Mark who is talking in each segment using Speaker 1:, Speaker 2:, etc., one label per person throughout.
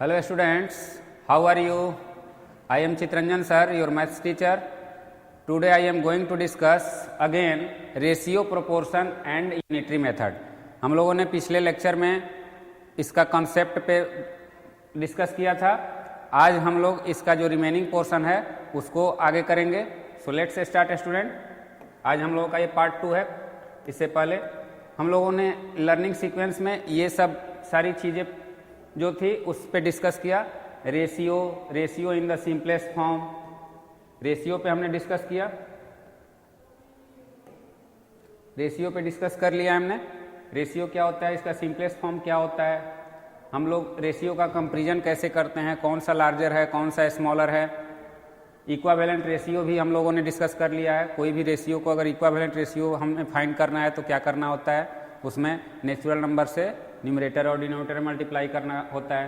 Speaker 1: Hello students, how are you? I am Chitranjan sir, your maths teacher. Today I am going to discuss again ratio, proportion and unitary method. हम लोगों ने पिछले lecture में इसका concept पे discuss किया था. आज हम लोग इसका जो रिमेनिंग पोर्शन है उसको आगे करेंगे. So let's start student. आज हम लोगों का ये पार्ट 2 है. इससे पहले हम लोगों ने लर्निंग सीक्वेंस में ये सब सारी चीज़ें जो थी उस पे डिस्कस किया. Ratio in the simplest form, ratio पे हमने डिस्कस किया. रेशियो पे डिस्कस कर लिया हमने. रेशियो क्या होता है, इसका सिंपलेस्ट फॉर्म क्या होता है, हम लोग रेशियो का कंपैरिजन कैसे करते हैं, कौन सा लार्जर है कौन सा स्मॉलर है. इक्वावेलेंट रेशियो भी हम लोगों ने डिस्कस कर लिया है. कोई भी रेशियो को अगर इक्वावेलेंट रेशियो हमें फाइंड करना है तो क्या करना होता है, उसमें नेचुरल नंबर से न्यूमरेटर और डिनोमिनेटर मल्टीप्लाई करना होता है.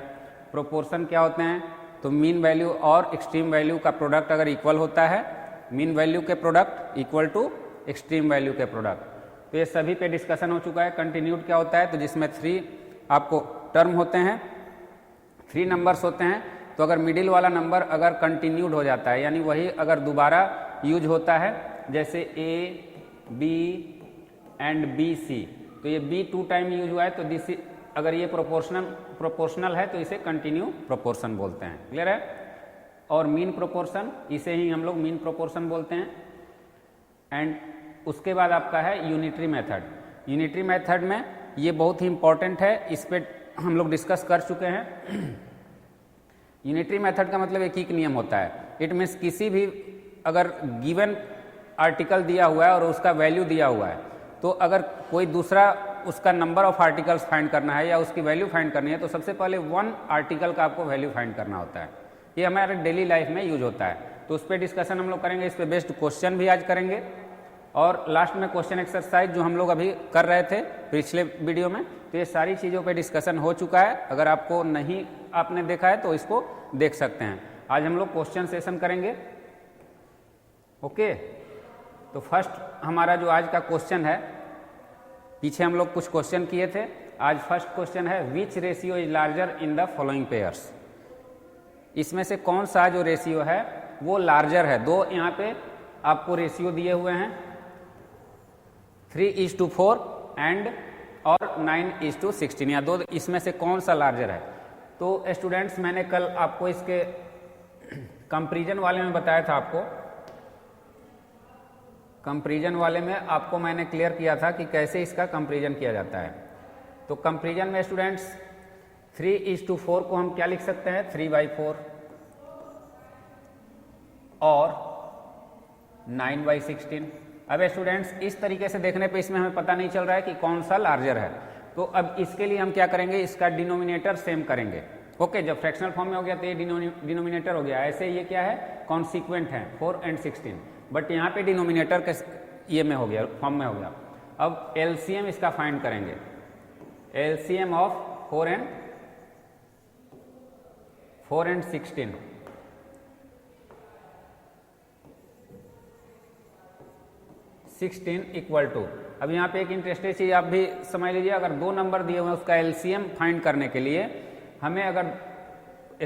Speaker 1: प्रोपोर्शन क्या होते हैं, तो मीन वैल्यू और एक्सट्रीम वैल्यू का प्रोडक्ट अगर इक्वल होता है, मीन वैल्यू के product equal to extreme value के प्रोडक्ट. तो ये सभी पे डिस्कशन हो चुका है. कंटिन्यूड क्या होता है, तो जिसमें 3 आपको टर्म होते हैं, 3 नंबर्स होते हैं. तो अगर मिडिल वाला नंबर अगर कंटिन्यूड हो जाता है, यानी वही अगर दोबारा यूज होता है, जैसे A, B एंड BC, तो ये B 2 टाइम यूज हुआ है, तो दिस अगर ये प्रोपोर्शनल है तो इसे कंटिन्यू प्रोपोर्शन बोलते हैं. क्लियर है. और मीन प्रोपोर्शन, इसे ही हम लोग मीन प्रोपोर्शन बोलते हैं. एंड उसके बाद आपका है यूनिटरी मेथड. यूनिटरी मेथड में ये बहुत ही इंपॉर्टेंट है, इस पे हम लोग डिस्कस कर चुके हैं. यूनिटरी मेथड का मतलब एक ही नियम होता है. इट मीन्स किसी भी अगर गिवन आर्टिकल दिया हुआ है और उसका वैल्यू दिया हुआ है, तो अगर कोई दूसरा उसका नंबर ऑफ आर्टिकल्स फाइंड करना है या उसकी वैल्यू फाइंड करनी है, तो सबसे पहले 1 आर्टिकल का आपको वैल्यू फाइंड करना होता है. ये हमारे डेली लाइफ में यूज होता है. तो उस पर डिस्कशन हम लोग करेंगे. इस पर बेस्ड क्वेश्चन भी आज करेंगे. और लास्ट में क्वेश्चन एक्सरसाइज जो हम लोग अभी कर रहे थे पिछले वीडियो में, तो ये सारी चीज़ों पे डिस्कशन हो चुका है. अगर आपको नहीं आपने देखा है तो इसको देख सकते हैं. आज हम लोग क्वेश्चन सेशन करेंगे. ओके. तो फर्स्ट हमारा जो आज का क्वेश्चन है, पीछे हम लोग कुछ क्वेश्चन किए थे. आज फर्स्ट क्वेश्चन है, विच ratio is larger in the following pairs. इसमें से कौन सा जो रेशियो है वो लार्जर है. 2 यहाँ पे आपको रेशियो दिए हुए हैं, 3:4 एंड और 9:16, या 2. इसमें से कौन सा लार्जर है. तो स्टूडेंट्स, मैंने कल आपको इसके कंपैरिजन वाले में बताया था. आपको कंपैरिजन वाले में आपको मैंने क्लियर किया था कि कैसे इसका कंपैरिजन किया जाता है. तो कंपैरिजन में स्टूडेंट्स 3:4 को हम क्या लिख सकते हैं, 3/4, और 9/16. अब स्टूडेंट्स, इस तरीके से देखने पे इसमें हमें पता नहीं चल रहा है कि कौन सा लार्जर है. तो अब इसके लिए हम क्या करेंगे, इसका डिनोमिनेटर सेम करेंगे. ओके. जब फ्रैक्शनल फॉर्म में हो गया तो ये डिनोमिनेटर हो गया. ऐसे ये क्या है, कॉन्सिक्वेंट है, 4 and 16. बट यहाँ पे डिनोमिनेटर के ये में हो गया, फॉर्म में हो गया. अब एलसीएम इसका फाइंड करेंगे. LCM of 4 and 16. Equal to, अब यहाँ पे एक इंटरेस्टिंग चीज आप भी समझ लीजिए. अगर 2 नंबर दिए हुए हैं, उसका एलसीएम फाइंड करने के लिए हमें अगर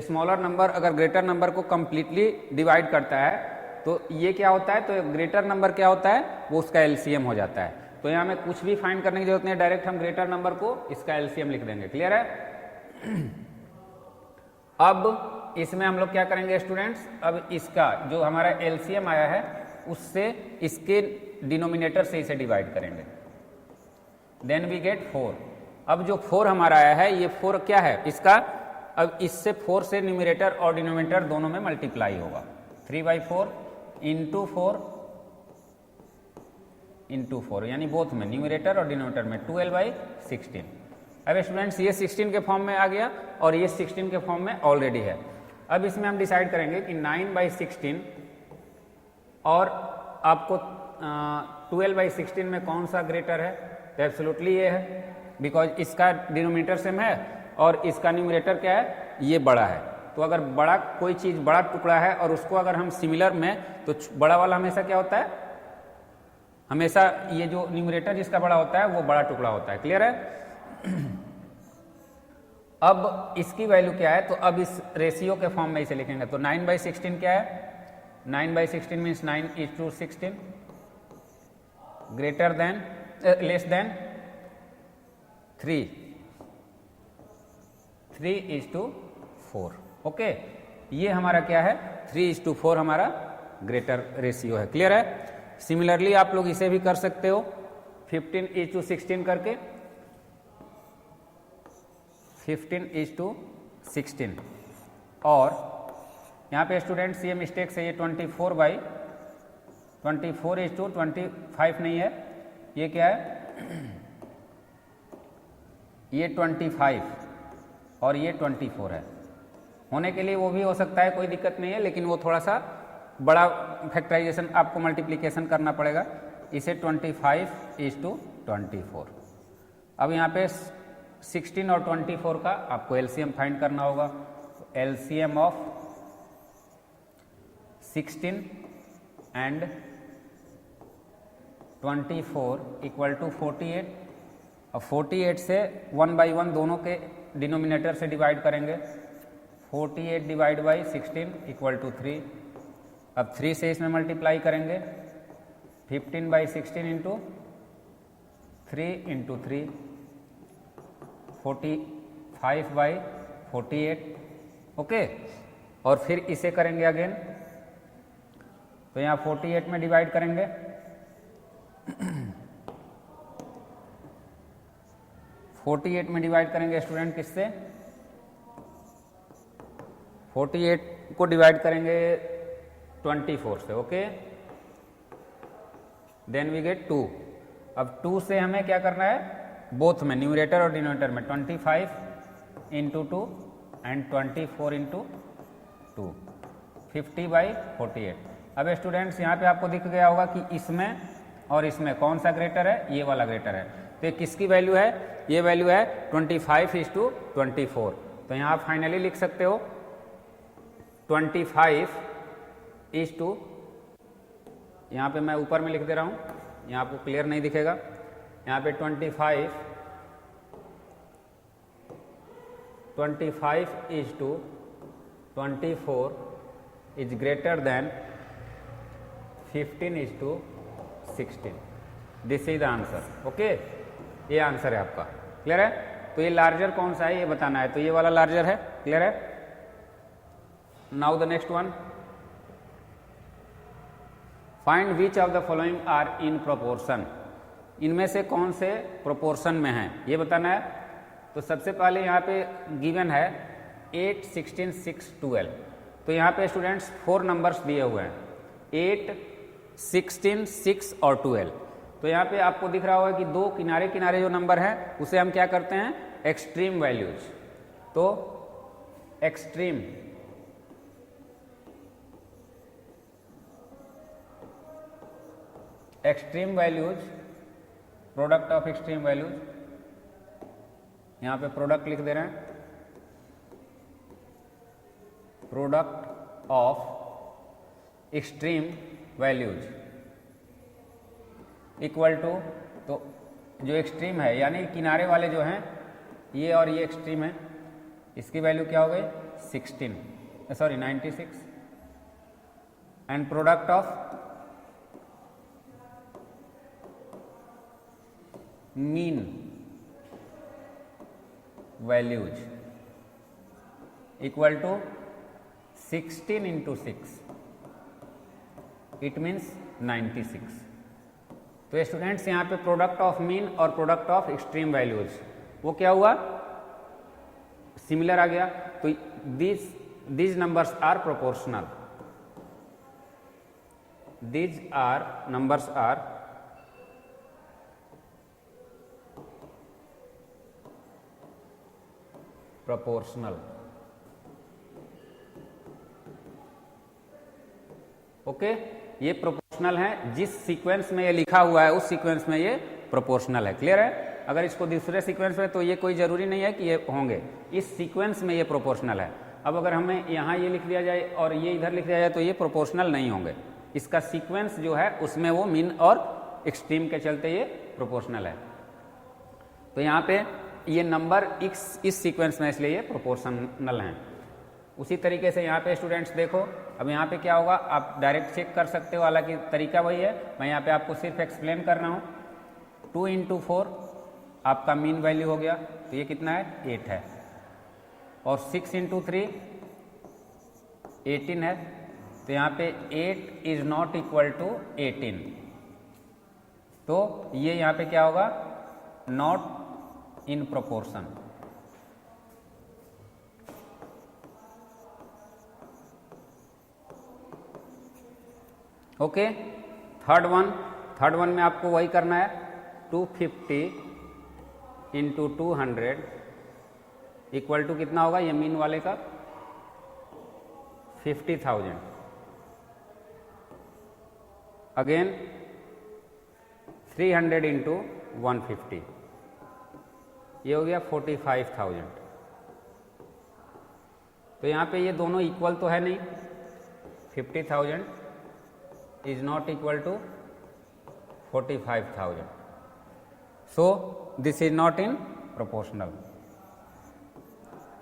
Speaker 1: स्मॉलर नंबर अगर ग्रेटर नंबर को कंप्लीटली डिवाइड करता है, तो ये क्या होता है, तो ग्रेटर नंबर क्या होता है, वो उसका एलसीएम हो जाता है. तो यहाँ में कुछ भी फाइंड करने की जरूरत नहीं है, डायरेक्ट हम ग्रेटर नंबर को इसका एलसीएम लिख देंगे. क्लियर है. अब इसमें हम लोग क्या करेंगे स्टूडेंट्स, अब इसका जो हमारा एलसीएम आया है उससे इसके डिनोमिनेटर से इसे डिवाइड करेंगे. Then we get 4. अब जो 4 हमारा आया है, ये 4 क्या है इसका, अब इससे 4 से न्यूमरेटर और डिनोमिनेटर दोनों में मल्टीप्लाई होगा. 3/4 इंटू 4 यानी बोथ में, न्यूमरेटर और डिनोमिनेटर में, 12/16. अब स्टूडेंट्स, ये 16 के फॉर्म में आ गया और ये 16 के फॉर्म में ऑलरेडी है. अब इसमें हम डिसाइड करेंगे कि 9/16 और आपको 12/16 में कौन सा ग्रेटर है. तो एब्सोल्युटली ये है, बिकॉज इसका डिनोमिनेटर सेम है और इसका न्यूमरेटर क्या है, ये बड़ा है. तो अगर बड़ा कोई चीज़ बड़ा टुकड़ा है और उसको अगर हम सिमिलर में, तो बड़ा वाला हमेशा क्या होता है, हमेशा ये जो न्यूमरेटर जिसका बड़ा होता है वो बड़ा टुकड़ा होता है. क्लियर है. अब इसकी वैल्यू क्या है, तो अब इस रेशियो के फॉर्म में इसे लिखेंगे। तो 9/16 क्या है, 9/16 means 9:16 greater than less than 3:4। Okay, ये हमारा क्या है, 3:4 हमारा ग्रेटर रेशियो है। क्लियर है। सिमिलरली आप लोग इसे भी कर सकते हो 15:16 करके, 15:16। और यहाँ पे स्टूडेंट्स ये मिस्टेक से ये 24/24:25 नहीं है, ये क्या है, ये 25 और ये 24 है। होने के लिए वो भी हो सकता है, कोई दिक्कत नहीं है, लेकिन वो थोड़ा सा बड़ा फैक्टराइजेशन आपको मल्टीप्लिकेशन करना पड़ेगा। इसे 25:24। अब यहाँ पे 16 और 24 का आपको एलसीएम फाइंड करना होगा। LCM of 16 and 24 equal to 48। अब 48 से 1/1 दोनों के डिनोमिनेटर से डिवाइड करेंगे। 48 डिवाइड बाई 16 इक्वल टू 3। अब 3 से इसमें मल्टीप्लाई करेंगे। 15/16 इंटू 3 इंटू 3 45/48। ओके, और फिर इसे करेंगे अगेन, तो यहाँ 48 में डिवाइड करेंगे। 48 में डिवाइड करेंगे स्टूडेंट किससे, 48 को डिवाइड करेंगे 24 से। Okay, then we get 2। अब 2 से हमें क्या करना है, बोथ में न्यूमरेटर और डिनोमिनेटर में 25 इंटू 2 एंड 24 इंटू 2 50/48। अब स्टूडेंट्स यहाँ पे आपको दिख गया होगा कि इसमें और इसमें कौन सा ग्रेटर है, ये वाला ग्रेटर है। तो ये किसकी वैल्यू है, ये वैल्यू है 25:24। तो यहाँ फाइनली लिख सकते हो 25 यहाँ पे मैं ऊपर में लिख दे रहा हूँ, यहाँ आपको क्लियर नहीं दिखेगा। यहाँ पे 25 24 is greater than 15:16। This is the answer. Okay, ये आंसर है आपका। क्लियर है। तो ये लार्जर कौन सा है ये बताना है, तो ये वाला लार्जर है। क्लियर है। Now the next one, find which of the following are in proportion. इनमें से कौन से प्रोपोर्शन में हैं ये बताना है। तो सबसे पहले यहाँ पे गिवन है 8, 16, 6, 12। तो यहाँ पे स्टूडेंट्स 4 नंबर्स दिए हुए हैं, 8, 16, 6 और 12। तो यहाँ पे आपको दिख रहा होगा कि दो किनारे किनारे जो नंबर है उसे हम क्या करते हैं, एक्सट्रीम वैल्यूज। तो extreme values, product of extreme values, यहाँ पे प्रोडक्ट लिख दे रहे हैं, product of extreme values equal to, तो जो एक्सट्रीम है यानी किनारे वाले जो हैं ये और ये एक्सट्रीम है, इसकी वैल्यू क्या हो गई 96 and product of mean values equal to 16 into 6, it means 96। तो स्टूडेंट्स यहाँ पे प्रोडक्ट ऑफ मीन और प्रोडक्ट ऑफ एक्सट्रीम वैल्यूज वो क्या हुआ, सिमिलर आ गया। तो these numbers are proportional, these are numbers are proportional। Okay, ये प्रोपोर्शनल है, जिस सीक्वेंस में ये लिखा हुआ है उस सीक्वेंस में ये प्रोपोर्शनल है। क्लियर है। अगर इसको दूसरे सीक्वेंस में तो ये कोई जरूरी नहीं है कि ये होंगे, इस सीक्वेंस में ये प्रोपोर्शनल है। अब अगर हमें यहाँ ये लिख दिया जाए और ये इधर लिख दिया जाए तो ये प्रोपोर्शनल नहीं होंगे, इसका सीक्वेंस जो है उसमें वो मीन और एक्सट्रीम के चलते ये प्रोपोर्शनल है। तो यहाँ पे ये नंबर इस सीक्वेंस में, इसलिए ये प्रोपोर्शनल हैं। उसी तरीके से यहाँ पे स्टूडेंट्स देखो, अब यहाँ पे क्या होगा, आप डायरेक्ट चेक कर सकते हो, हालांकि तरीका वही है, मैं यहाँ पे आपको सिर्फ एक्सप्लेन कर रहा हूँ। 2 × 4 आपका मीन वैल्यू हो गया, तो ये कितना है, 8 है। और 6 × 3 18 है, तो यहाँ पे 8 इज नॉट इक्वल टू 18, तो ये यहाँ पे क्या होगा, not in proportion. Okay, third one में आपको वही करना है, 250 × 200 इक्वल टू कितना होगा, ये मीन वाले का 50,000। अगेन 300 × 150, ये हो गया 45,000। तो यहाँ पे ये दोनों इक्वल तो है नहीं, 50,000 is not equal to 45,000, so this is not in proportional,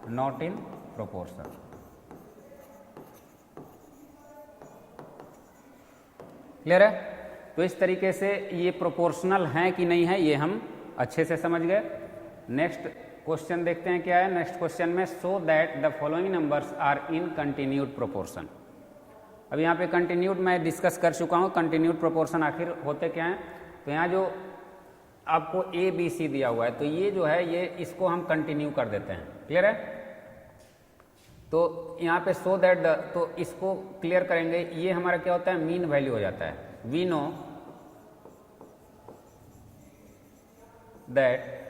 Speaker 1: not in proportion। Clear है? तो इस तरीके से ये प्रोपोर्शनल हैं कि नहीं है, ये हम अच्छे से समझ गए। नेक्स्ट क्वेश्चन देखते हैं क्या है। नेक्स्ट क्वेश्चन में, so that the following numbers are in continued proportion. अब यहाँ पे कंटिन्यूड मैं डिस्कस कर चुका हूँ, कंटिन्यूड प्रोपोर्शन आखिर होते क्या हैं। तो यहाँ जो आपको ए बी सी दिया हुआ है, तो ये जो है, ये इसको हम कंटिन्यू कर देते हैं। क्लियर है? तो यहाँ पे सो दैट तो इसको क्लियर करेंगे, ये हमारा क्या होता है, मीन वैल्यू हो जाता है। We know that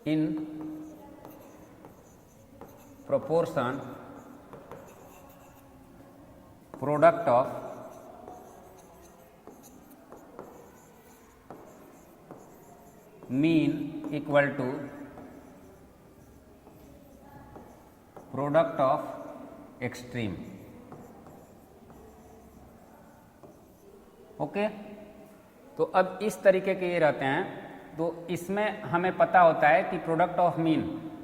Speaker 1: in proportion product of mean equal to product of extreme। Okay, तो अब इस तरीके के ये रहते हैं, तो इसमें हमें पता होता है कि प्रोडक्ट ऑफ मीन,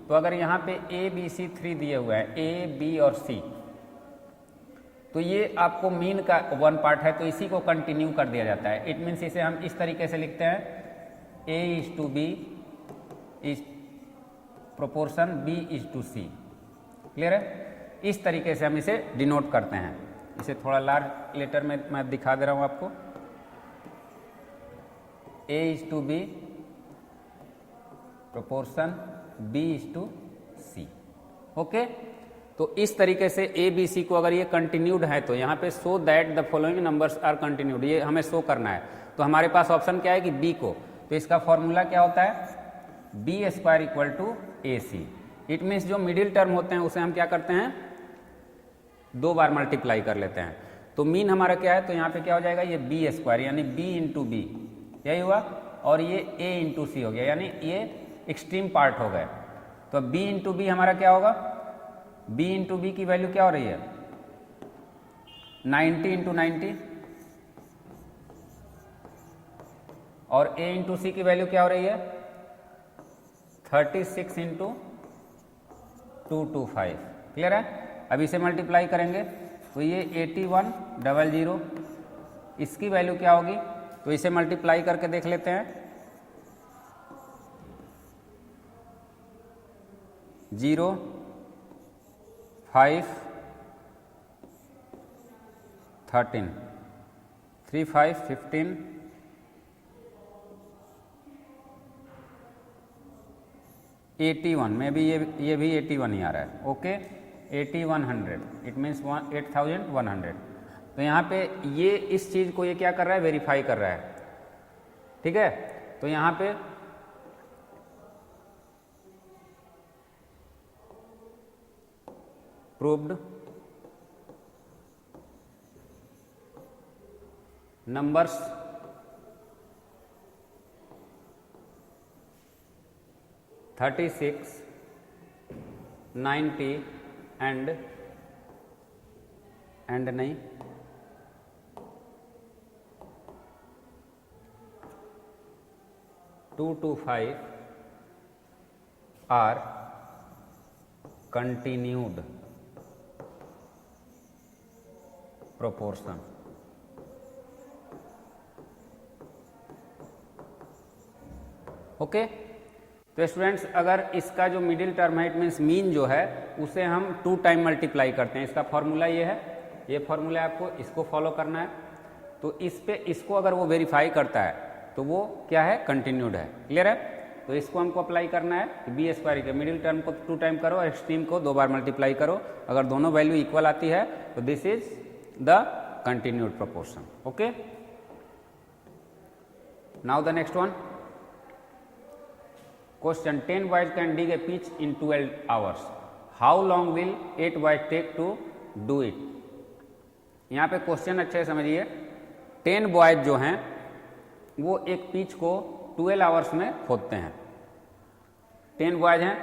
Speaker 1: तो अगर यहाँ पे ए बी सी 3 दिए हुए हैं, ए बी और सी, तो ये आपको मीन का वन पार्ट है, तो इसी को कंटिन्यू कर दिया जाता है। इट मीन्स इसे हम इस तरीके से लिखते हैं, A is to B is proportion B is to C. Clear है? इस तरीके से हम इसे डिनोट करते हैं। इसे थोड़ा लार्ज लेटर में मैं दिखा दे रहा हूँ आपको, A is to B proportion B is to C. Okay, तो इस तरीके से ए बी सी को अगर ये कंटिन्यूड है, तो यहाँ पे so that the following numbers are continued, ये हमें शो करना है। तो हमारे पास ऑप्शन क्या है कि बी को, तो इसका फॉर्मूला क्या होता है, B square equal to A C. It means जो मिडिल टर्म होते हैं उसे हम क्या करते हैं, 2 बार मल्टीप्लाई कर लेते हैं। तो मीन हमारा क्या है, तो यहाँ पे क्या हो जाएगा, ये बी स्क्वायर यानी बी इंटू बी, यही हुआ, और ये ए इंटू सी हो गया, यानी ये एक्सट्रीम पार्ट हो गए। तो b इंटू बी हमारा क्या होगा, b इंटू बी की वैल्यू क्या हो रही है, 90 × 90, और a इंटू सी की वैल्यू क्या हो रही है, 36 × 225। क्लियर है? अब इसे मल्टीप्लाई करेंगे, तो ये 8100, इसकी वैल्यू क्या होगी, तो इसे मल्टीप्लाई करके देख लेते हैं। 0 5 13 3 5 15 81 में भी ये भी 81 ही आ रहा है। Okay, 8100, it means 8100। तो यहाँ पे ये इस चीज़ को ये क्या कर रहा है, वेरीफाई कर रहा है। ठीक है, तो यहाँ पे proved numbers (36, 90 and नहीं 2 to 5 are continued proportion. Okay तो स्टूडेंट्स अगर इसका जो मिडिल टर्म है इट मीन्स मीन जो है उसे हम 2 टाइम मल्टीप्लाई करते हैं। इसका फॉर्मूला ये है, ये फॉर्मूला आपको इसको फॉलो करना है। तो इस पे इसको अगर वो वेरीफाई करता है तो वो क्या है, कंटिन्यूड है। क्लियर है? तो इसको हमको अप्लाई करना है कि बी स्क्वायर के मिडिल टर्म को 2 टाइम करो और एक्सट्रीम को 2 बार मल्टीप्लाई करो। अगर दोनों वैल्यू इक्वल आती है तो this is the continued proportion. Okay, now the next one question 10 boys can dig a pitch in 12 hours. How long will 8 boys take to do it? यहाँ पे क्वेश्चन अच्छे से समझिए। 10 बॉयज जो हैं वो एक पिच को 12 आवर्स में खोदते हैं। 10 बॉयज हैं,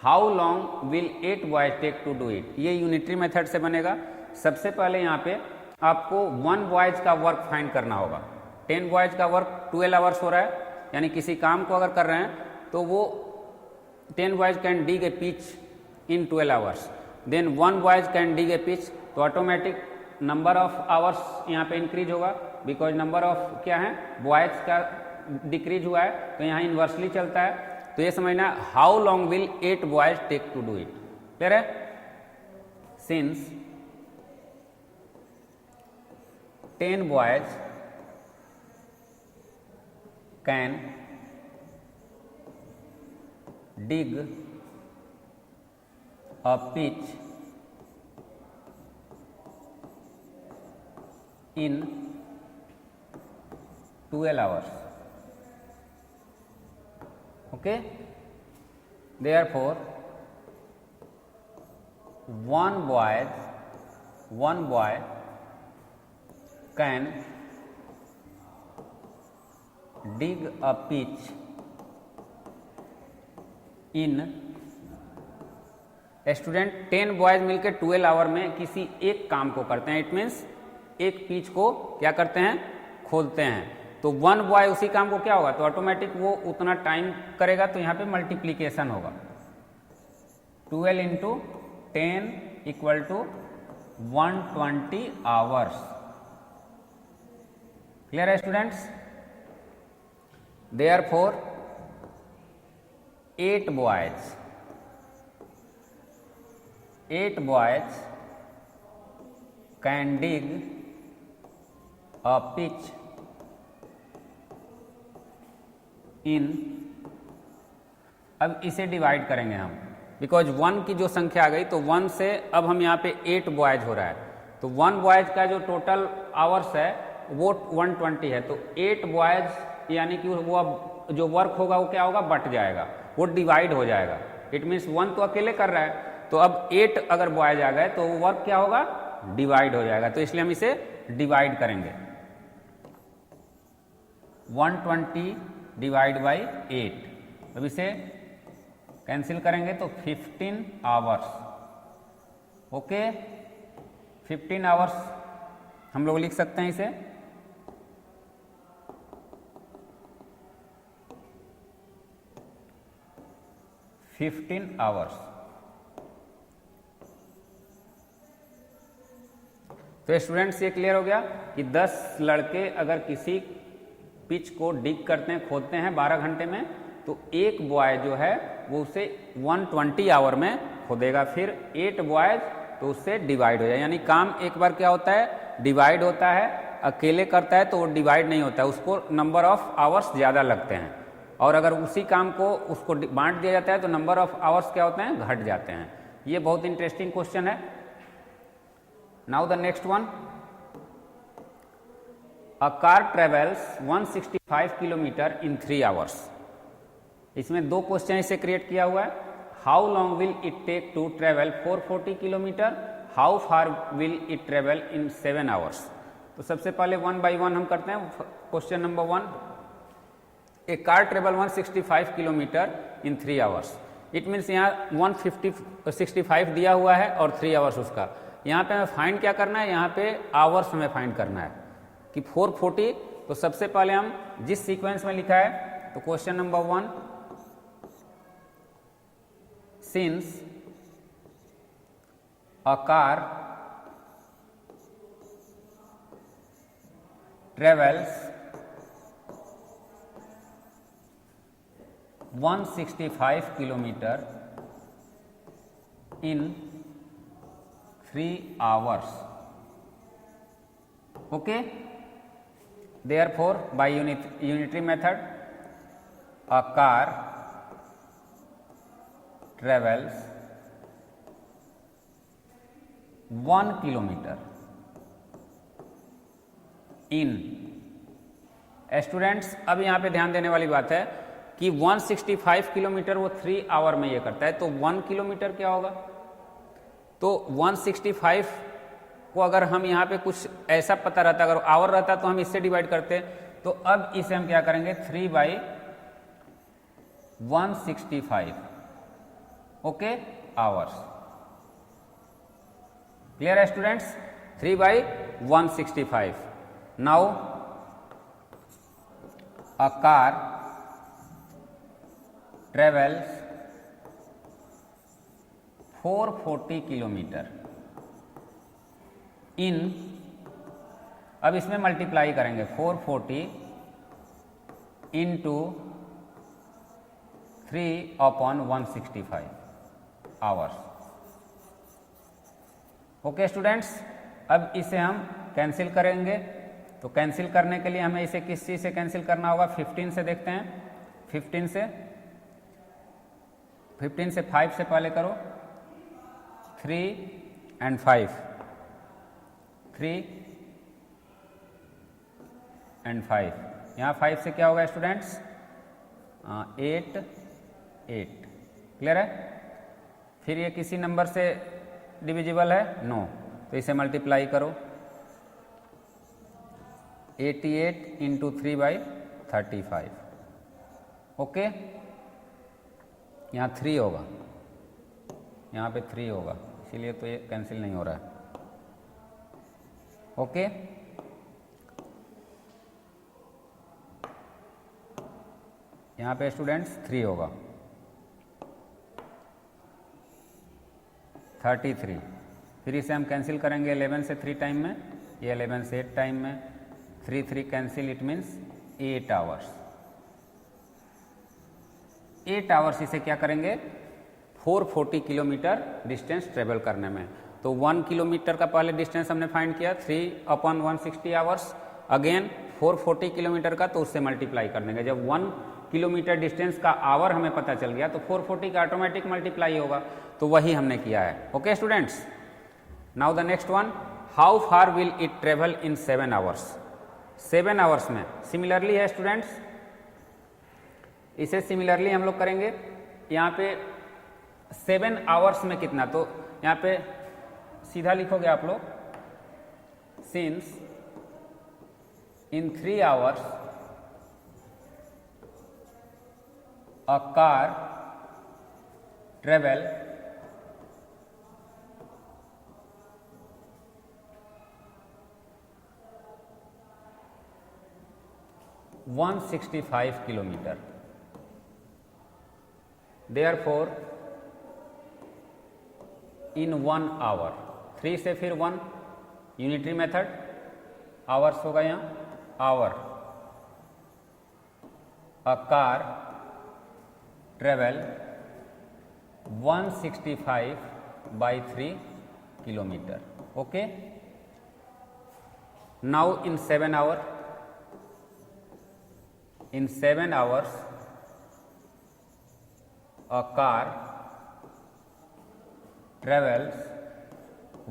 Speaker 1: how long will 8 boys take to do it? ये यूनिटरी मेथड से बनेगा। सबसे पहले यहाँ पे आपको 1 बॉयज का वर्क फाइंड करना होगा। 10 बॉयज का वर्क 12 आवर्स हो रहा है, यानी किसी काम को अगर कर रहे हैं तो वो 10 boys can dig a pitch in 12 hours, then 1 boys can dig a pitch, तो ऑटोमेटिक नंबर ऑफ आवर्स यहाँ पे इंक्रीज होगा बिकॉज नंबर ऑफ क्या है, बॉयज का डिक्रीज हुआ है तो यहाँ इन्वर्सली चलता है। तो ये समझना how long will 8 boys take to do it. Clear है? Since 10 boys can dig a pitch in 12 hours. Okay, therefore one boy can dig a pitch in student 10 boys मिलकर 12 आवर में किसी एक काम को करते हैं। इट मीन्स एक पिच को क्या करते हैं, खोदते हैं। तो 1 बॉय उसी काम को क्या होगा, तो ऑटोमेटिक वो उतना टाइम करेगा, तो यहाँ पे मल्टीप्लीकेशन होगा। 12 into 10 equal to 120 hours. Clear है students? Therefore 8 boys can dig a pitch in, अब इसे डिवाइड करेंगे हम बिकॉज 1 की जो संख्या आ गई तो 1 से अब हम यहाँ पे 8 बॉयज हो रहा है, तो 1 बॉयज का जो टोटल आवर्स है वो 120 है। तो 8 बॉयज यानी कि वो अब जो वर्क होगा वो क्या होगा, बट जाएगा, वो डिवाइड हो जाएगा। इट मीन्स 1 तो अकेले कर रहा है, तो अब 8 अगर बॉयज आ गए तो वो वर्क क्या होगा, डिवाइड हो जाएगा। तो इसलिए हम इसे डिवाइड करेंगे। 120 डिवाइड बाई 8, अब इसे कैंसिल करेंगे तो 15 आवर्स। ओके, 15 आवर्स हम लोग लिख सकते हैं इसे। आवर्स। तो स्टूडेंट्स ये क्लियर हो गया कि 10 लड़के अगर किसी पिच को डिग करते हैं, खोदते हैं 12 घंटे में, तो एक बॉय जो है वो उसे 120 आवर में खोदेगा। फिर 8 बॉयज तो उससे डिवाइड हो जाए, यानी काम एक बार क्या होता है, डिवाइड होता है। अकेले करता है तो वो डिवाइड नहीं होता है, उसको नंबर ऑफ आवर्स ज़्यादा लगते हैं। और अगर उसी काम को उसको बांट दिया जाता है तो नंबर ऑफ आवर्स क्या होते हैं, घट जाते हैं। ये बहुत इंटरेस्टिंग क्वेश्चन है। Now the next one, a car travels 165 kilometre in 3 hours. इसमें 2 क्वेश्चन इसे क्रिएट किया हुआ है। How long will it take to travel 440 kilometre, how far will it travel in 7 hours. तो सबसे पहले 1 बाई 1 हम करते हैं। Question number 1, a car travel 165 kilometre in 3 hours. It means यहाँ 165 दिया हुआ है और 3 आवर्स उसका। यहाँ पे हमें फाइंड क्या करना है, यहाँ पे आवर्स हमें फाइंड करना है कि 440। तो सबसे पहले हम जिस सीक्वेंस में लिखा है तो question number 1, since a car travels 165 kilometer in 3 hours. Okay, therefore by unitary method a car travels 1 kilometer in students. अब यहाँ पे ध्यान देने वाली बात है कि 165 किलोमीटर वो 3 आवर में ये करता है, तो 1 किलोमीटर क्या होगा? तो 165 को अगर हम यहाँ पे कुछ ऐसा पता रहता, अगर आवर रहता तो हम इससे डिवाइड करते। तो अब इसे हम क्या करेंगे, 3/165, ओके, आवर्स। क्लियर है students? 3/165। Now a car travels 440 kilometre इन, अब इसमें मल्टीप्लाई करेंगे 440 इंटू 3/165 आवर्स। ओके स्टूडेंट्स, अब इसे हम कैंसिल करेंगे। तो कैंसिल करने के लिए हमें इसे किस चीज़ से कैंसिल करना होगा? 15 से देखते हैं। 15 से 5 से पहले करो, 3 and 5, 3 and 5। यहाँ 5 से क्या होगा स्टूडेंट्स? 8, 8। क्लियर है? फिर ये किसी नंबर से डिविजिबल है? नो। तो इसे मल्टीप्लाई करो, 88 इंटू 3/35। ओके, यहाँ 3 होगा, यहाँ पे 3 होगा, इसीलिए तो ये कैंसिल नहीं हो रहा है। ओके, यहाँ पे स्टूडेंट्स 3 होगा, 33। फिर इसे हम कैंसिल करेंगे 11 से 3 टाइम में, ये 11 से 8 टाइम में, 3 cancel, it means 8 hours. 8 hours इसे क्या करेंगे? 440 किलोमीटर डिस्टेंस ट्रेवल करने में। तो 1 किलोमीटर का पहले डिस्टेंस हमने फाइंड किया, 3/160 आवर्स। अगेन 440 किलोमीटर का, तो उससे मल्टीप्लाई कर देंगे। जब 1 किलोमीटर डिस्टेंस का आवर हमें पता चल गया तो 440 का ऑटोमेटिक मल्टीप्लाई होगा, तो वही हमने किया है। Okay students, now the next one, how far will it travel in 7 hours? 7 hours में सिमिलरली है स्टूडेंट्स, इसे सिमिलरली हम लोग करेंगे। यहाँ पे 7 आवर्स में कितना, तो यहाँ पे सीधा लिखोगे आप लोग, since in 3 hours a car travel 165 kilometre. Therefore in 1 hour, 3 से फिर 1, यूनिटरी मेथड, आवर्स होगा यहाँ, hour, a car travel 165/3 kilometre. Okay, now in 7 hour, in 7 hours a car travels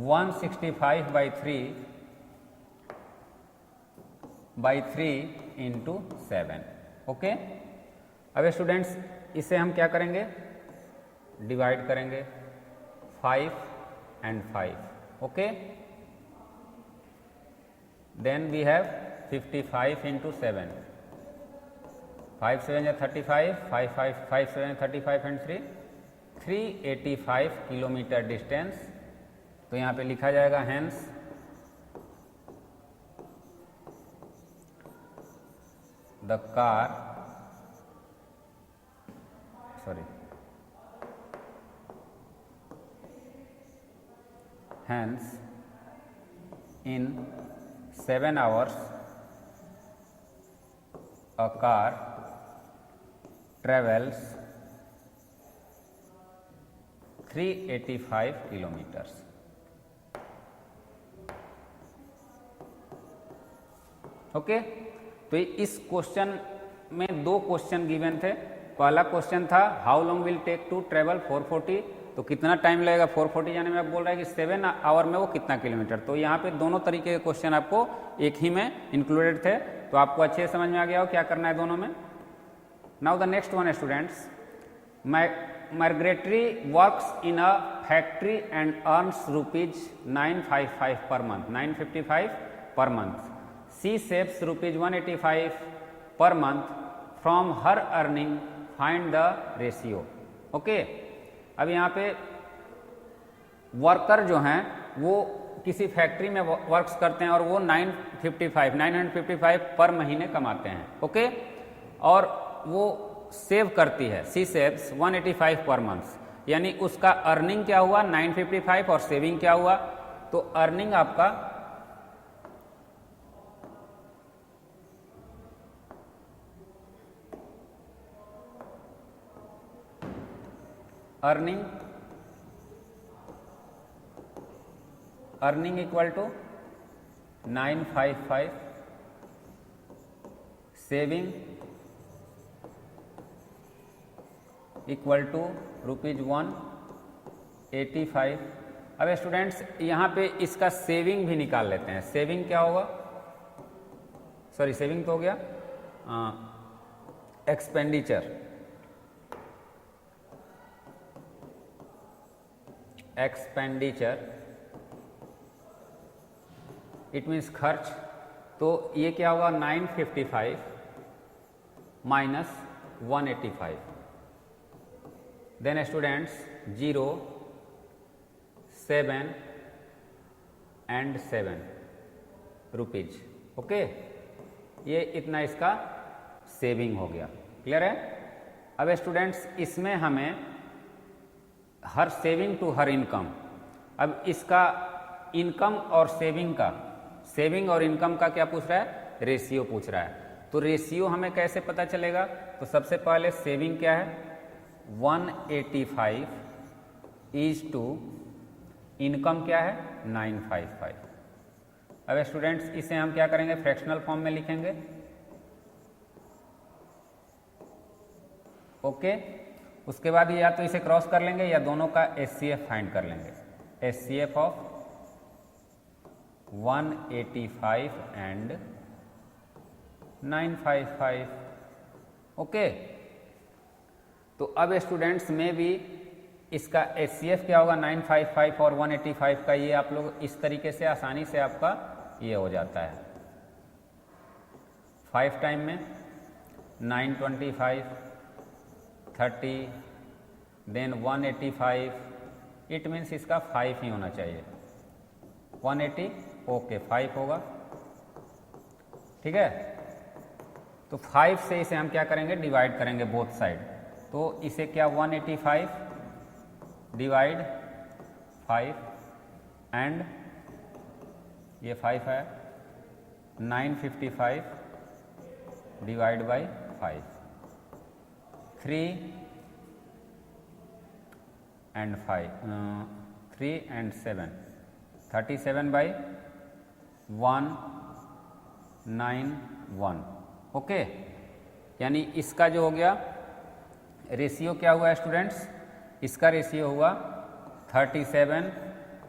Speaker 1: 165/3 into 7। Okay, अब स्टूडेंट्स इसे हम क्या करेंगे? डिवाइड करेंगे 5 and 5। Okay, then we have 55 into 7, 5 7 35, 5 7 35 and 385 kilometre distance. तो यहाँ पे लिखा जाएगा hence the car sorry, hence in 7 hours a car travels 385 kilometers. Okay, तो इस क्वेश्चन में 2 क्वेश्चन गिवन थे। पहला क्वेश्चन था how long will take to travel 440, तो कितना टाइम लगेगा 440 जाने में। आप बोल रहा है कि 7 आवर में वो कितना किलोमीटर। तो यहाँ पे दोनों तरीके के क्वेश्चन आपको एक ही में इंक्लूडेड थे, तो आपको अच्छे से समझ में आ गया हो क्या करना है दोनों में। Now the next one students, Margaretry works in a factory and earns rupees 955 per month, 955 per month. She saves rupees 185 per month from her earning. Find the ratio. Okay, अब यहाँ पे वर्कर जो हैं वो किसी फैक्ट्री में works करते हैं और वो 955 पर महीने कमाते हैं। ओके, और वो सेव करती है, सी सेव्स 185 पर मंथ, यानी उसका अर्निंग क्या हुआ 955 और सेविंग क्या हुआ। तो अर्निंग आपका earning equal to 955, saving equal to rupees 185। अब स्टूडेंट्स यहाँ पे इसका सेविंग भी निकाल लेते हैं। सेविंग क्या होगा, सॉरी सेविंग तो हो गया, एक्सपेंडिचर, इट मीन्स खर्च। तो ये क्या होगा 955 minus 185, then students 0, 7 and 7 rupees. Okay, ये इतना इसका सेविंग हो गया। क्लियर है। अब स्टूडेंट्स इसमें हमें हर सेविंग टू हर इनकम, अब इसका इनकम और सेविंग का, सेविंग और इनकम का क्या पूछ रहा है, रेशियो पूछ रहा है। तो रेशियो हमें कैसे पता चलेगा, तो सबसे पहले सेविंग क्या है 185 इज टू इनकम क्या है 955। अब स्टूडेंट्स इसे हम क्या करेंगे, फ्रैक्शनल फॉर्म में लिखेंगे। ओके, उसके बाद या तो इसे क्रॉस कर लेंगे या दोनों का एचसीएफ फाइंड कर लेंगे। HCF of 185 and 955। ओके, तो अब स्टूडेंट्स में भी इसका एचसीएफ क्या होगा 955 और 185 का, ये आप लोग इस तरीके से आसानी से आपका ये हो जाता है। 5 टाइम में 925, 30, देन 185, इट मीन्स इसका 5 ही होना चाहिए। 180 ओके 5 होगा, ठीक है। तो 5 से इसे हम क्या करेंगे, डिवाइड करेंगे बोथ साइड। तो इसे क्या 185 डिवाइड 5 एंड ये 5 है 955 divide by 5, 3 and 5, 3 and 7, 37 by 191। Okay, यानी इसका जो हो गया रेशियो क्या हुआ है स्टूडेंट्स, इसका रेशियो हुआ 37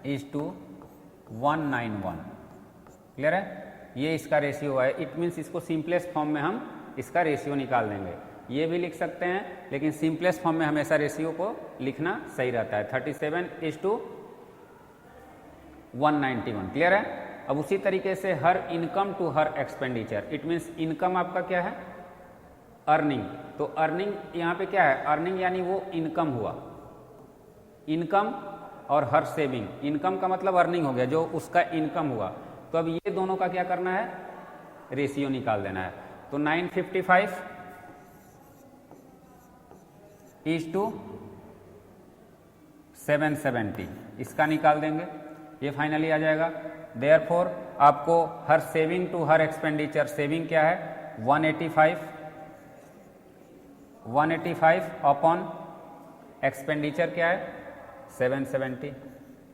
Speaker 1: इज टू 191। क्लियर है, ये इसका रेशियो है। इट मीन्स इसको सिंपलेस्ट फॉर्म में हम इसका रेशियो निकाल देंगे। ये भी लिख सकते हैं, लेकिन सिंपलेस्ट फॉर्म में हमेशा रेशियो को लिखना सही रहता है। 37 इज टू 191। क्लियर है। अब उसी तरीके से हर इनकम टू हर एक्सपेंडिचर, इट मीन्स इनकम आपका क्या है अर्निंग। तो अर्निंग यहाँ पे क्या है, अर्निंग यानी वो इनकम हुआ, इनकम और हर सेविंग। इनकम का मतलब अर्निंग हो गया, जो उसका इनकम हुआ। तो अब ये दोनों का क्या करना है, रेशियो निकाल देना है। तो 955 इज टू 770, इसका निकाल देंगे, ये फाइनली आ जाएगा। देयरफॉर आपको हर सेविंग टू हर एक्सपेंडिचर, सेविंग क्या है 185 अपॉन एक्सपेंडिचर क्या है 770।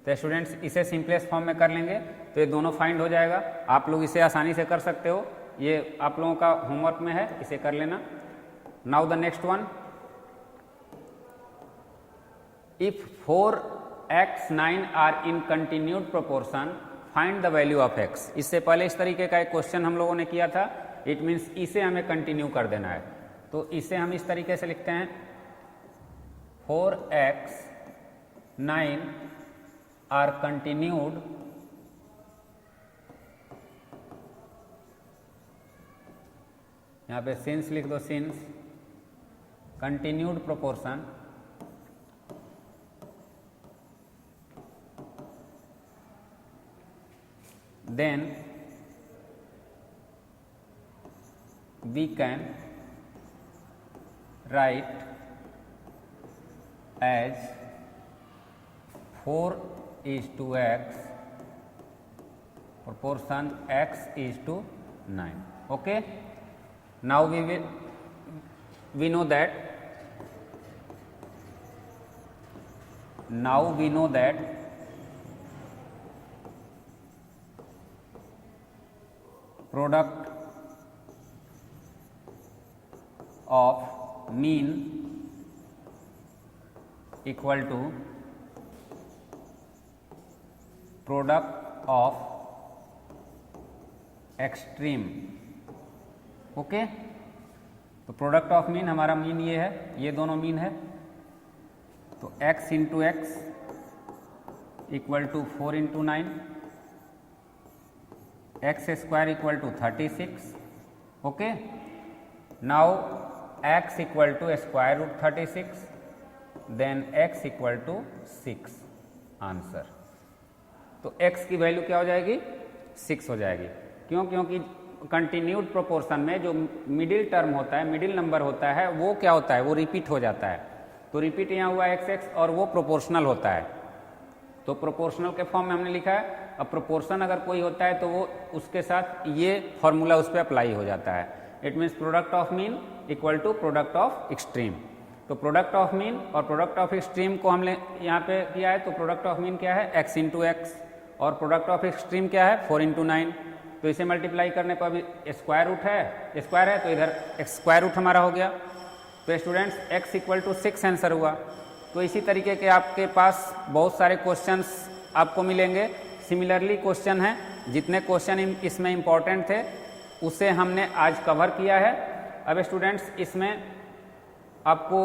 Speaker 1: तो स्टूडेंट्स इसे सिंपलेस्ट फॉर्म में कर लेंगे तो ये दोनों फाइंड हो जाएगा। आप लोग इसे आसानी से कर सकते हो, ये आप लोगों का होमवर्क में है, इसे कर लेना। Now the next one, if 4x 9 are in continued proportion find the value of x। इससे पहले इस तरीके का एक क्वेश्चन हम लोगों ने किया था, इट मीन्स इसे हमें कंटिन्यू कर देना है। तो इसे हम इस तरीके से लिखते हैं 4x 9 आर कंटिन्यूड यहाँ पे सिंस लिख दो, since continued proportion then we can write as 4 is to x proportion x is to 9. Okay, now we know that product of mean equal to product of extreme। Okay, तो product of mean हमारा mean ये है, ये दोनों mean है, तो x into x equal to 4 into 9, x square equal to 36। Okay, now x equal to square root 36, then x equal to 6 answer. तो x की वैल्यू क्या हो जाएगी 6 हो जाएगी। क्यों? क्योंकि कंटिन्यूड प्रोपोर्शन में जो मिडिल टर्म होता है, मिडिल नंबर होता है, वो क्या होता है, वो रिपीट हो जाता है। तो रिपीट यहाँ हुआ x और वो प्रोपोर्शनल होता है, तो प्रोपोर्शनल के फॉर्म में हमने लिखा है। अब प्रोपोर्शन अगर कोई होता है तो वो उसके साथ ये फॉर्मूला उस पर अप्लाई हो जाता है। It means product of mean equal to product of extreme. तो प्रोडक्ट ऑफ मीन और प्रोडक्ट ऑफ एक्सट्रीम को हमने यहाँ पे किया है, तो प्रोडक्ट ऑफ मीन क्या है x इंटू एक्स और प्रोडक्ट ऑफ एक्सट्रीम क्या है 4 इंटू 9। तो इसे मल्टीप्लाई करने पर अभी स्क्वायर रूट है, स्क्वायर है तो इधर स्क्वायर रूट हमारा हो गया। तो students x equal to 6 answer हुआ। तो इसी तरीके के आपके पास बहुत सारे क्वेश्चंस आपको मिलेंगे। सिमिलरली क्वेश्चन हैं, जितने क्वेश्चन इसमें इम्पॉर्टेंट थे उसे हमने आज कवर किया है। अब स्टूडेंट्स इसमें आपको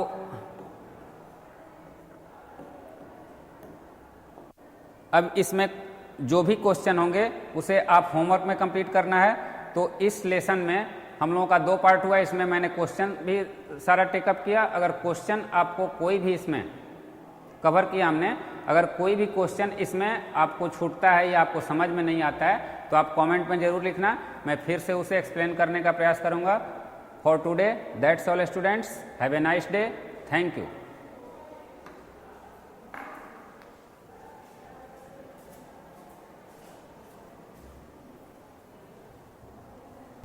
Speaker 1: जो भी क्वेश्चन होंगे उसे आप होमवर्क में कंप्लीट करना है। तो इस लेसन में हम लोगों का 2 पार्ट हुआ, इसमें मैंने क्वेश्चन भी सारा टेकअप किया। अगर क्वेश्चन आपको कोई भी इसमें कवर किया हमने, अगर कोई भी क्वेश्चन इसमें आपको छूटता है या आपको समझ में नहीं आता है तो आप कमेंट में ज़रूर लिखना, मैं फिर से उसे एक्सप्लेन करने का प्रयास करूँगा। For today that's all students, have a nice day, thank you.